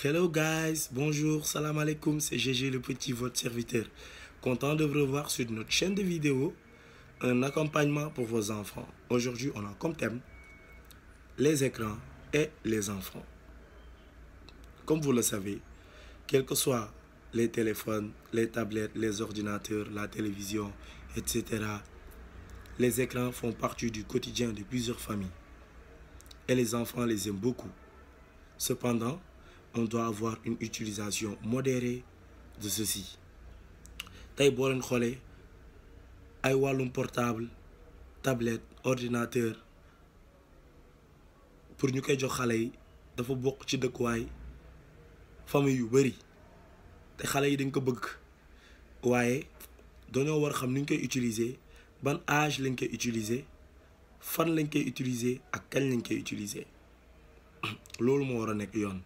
Hello guys, bonjour, salam alaikum, c'est GG le petit, votre serviteur. Content de vous revoir sur notre chaîne de vidéos, un accompagnement pour vos enfants. Aujourd'hui, on a comme thème les écrans et les enfants. Comme vous le savez, quels que soient les téléphones, les tablettes, les ordinateurs, la télévision, etc., les écrans font partie du quotidien de plusieurs familles. Et les enfants les aiment beaucoup. Cependant, on doit avoir une utilisation modérée de ceci. Tay boo leen xoolee ay wàllum portable, tablette, ordinateur pour ñu koy jox xale yi dafa bokk ci dëkkuwaay famille yu bari te xale yi dañ ko bëgg waaye dañoo war xam ni ñu koy utiliser, ban âge lañ koy utiliser, fan lañ koy utiliser ak kañ lañ koy utiliser. Loolu moo war a nekk yoon.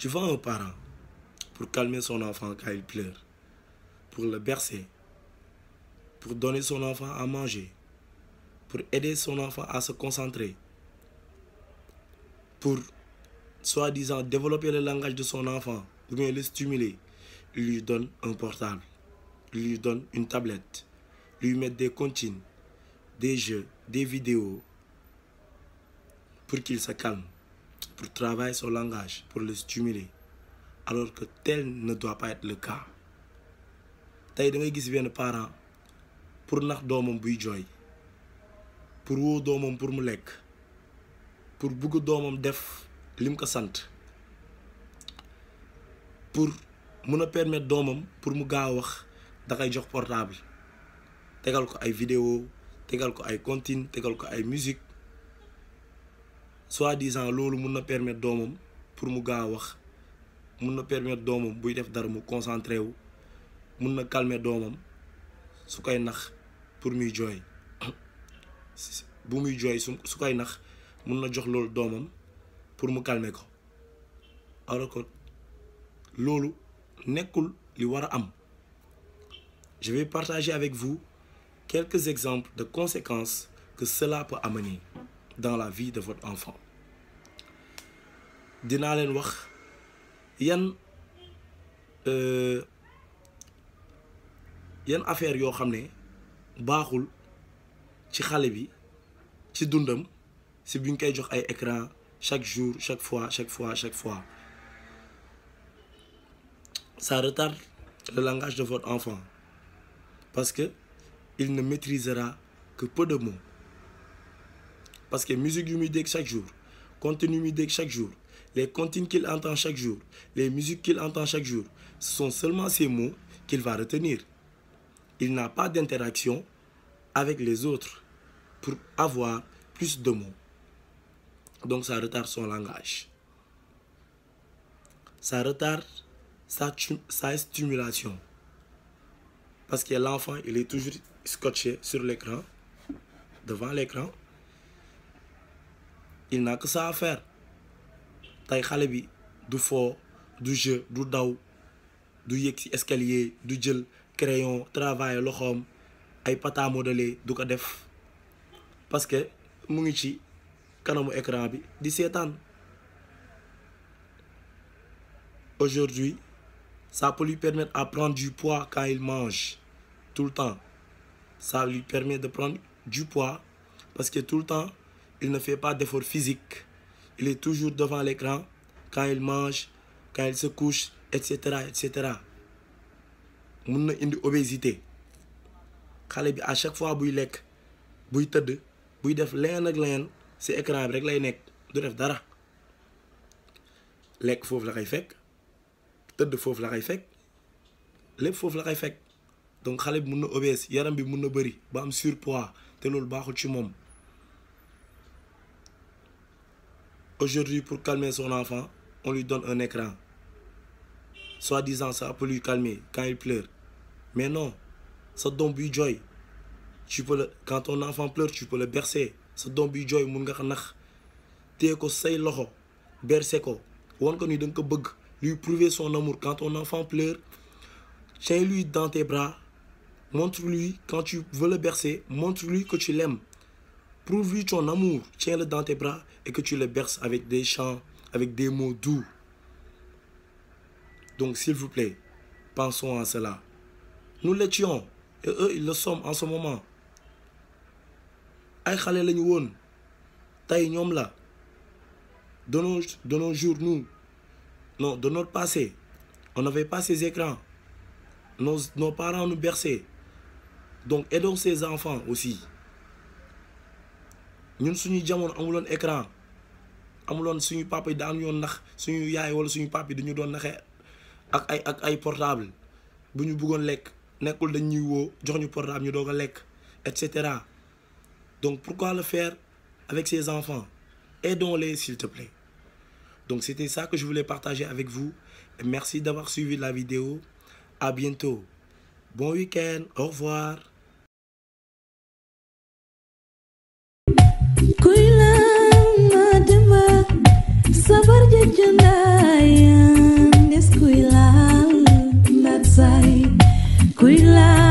Tu vois un parent pour calmer son enfant quand il pleure, pour le bercer, pour donner son enfant à manger, pour aider son enfant à se concentrer, pour soi-disant développer le langage de son enfant, ou bien le stimuler, il lui donne un portable, il lui donne une tablette, lui met des comptines, des jeux, des vidéos, pour qu'il se calme, pour travailler son langage, pour le stimuler, alors que tel ne doit pas être le cas. Tay da ngay gis benn parent pour nax doomam buy jooy, pour woo doomam pour mu lekk, pour bugg doomam def lim ko sant, pour mun a permettre doomam pour mu gaaw wax da koy jox portable, tegal ko ay vidéo, tegal ko ay comptine, tegal ko ay musique, soi-disant loolu mun na permettre doomam pour mu gaaw wax, mun na permettre doomam buy def dara mu concentré wu, mun na calmer doomam su koy nax pour muy jooy bu muy jooy su koy nax mun na jox loolu doomam pour mu calmer ko, alors que loolu nekkul li war a am. Je vais partager avec vous quelques exemples de conséquences que cela peut amener dans la vie de votre enfant. Dinaa leen wax yan affaire yoo xam ne baaxul ci xale bi ci dundam si buñ koy jox ay écran chaque jour, chaque fois. Ça retarde le langage de votre enfant parce que il ne maîtrisera que peu de mots. Parce que musique yu muy dégg chaque jour, contenu yu muy dégg chaque jour, les comptines qu'il entend chaque jour, les musiques qu'il entend chaque jour, ce sont seulement ces mots qu'il va retenir. Il n'a pas d'interaction avec les autres pour avoir plus de mots. Donc ça retarde son langage. Ça retarde sa stimulation. Parce que l'enfant, il est toujours scotché sur l'écran, devant l'écran. Il n'a que ça à faire. Tay xale bi du fo, du jeu, du daw, du yéeg ci escalier, du jël crayon, travail loxoom, ay pata modelé du ko def parce que mu ngi ci kanamu écran bi di seetaan. Aujourd'hui, ça peut lui permettre à prendre du poids quand il mange tout le temps. Ça lui permet de prendre du poids parce que tout le temps, il ne fait pas d'effort physique. Il est toujours devant l'écran quand il mange, quand il se couche, etc., etc. Mun na indi obésité. Xale bi à chaque fois buy lekk, buy tëdd, buy def leen ak leen ci écran bi rek lay nekk, du def dara. Lekk foofu la koy fekk, tëdd foofu la koy fekk, lépp foofu la koy fekk. Donc xale bi mun na obèse, yaram bi mun na bëri ba am surpoids te loolu baaxul ci moom. Aujourd'hui, pour calmer son enfant, on lui donne un écran. Soi-disant, ça peut lui calmer quand il pleure. Mais non, sa doom buy jooy, quand ton enfant pleure, tu peux le bercer. Sa doom buy jooy mun nga ko nax, téye ko say loxo, bercer ko, wan ko ni da nga ko bëgg, lui prouver son amour. Quand ton enfant pleure, tiens-lui dans tes bras, montre-lui, quand tu veux le bercer, montre-lui que tu l'aimes. Prouve-lui ton amour, tiens-le dans tes bras et que tu le berces avec des chants, avec des mots doux. Donc s'il vous plaît, pensons à cela. Nous l'étions et eux ils le sont en ce moment. Ay xale lañu woon tey ñoom la de nos jours nous non de notre passé on n'avait pas ces écrans, nos parents nous berçaient, donc aidons ces enfants aussi. Ñun suñu jamono amuloon écran, amuloon suñu papa yi daan yoon nax suñu yaay wala suñu papa yi dañu doon naxee ak ay portable bu ñu bëggoon lekk nekkul dañ ñuy woo jox ñu portable ñu doog a lekk et cetera. Donc pourquoi le faire avec ces enfants? Aidons-les s'il te plaît. Donc c'était ça que je voulais partager avec vous. Et merci d'avoir suivi la vidéo. À bientôt. Bon week-end. Au revoir. Kuila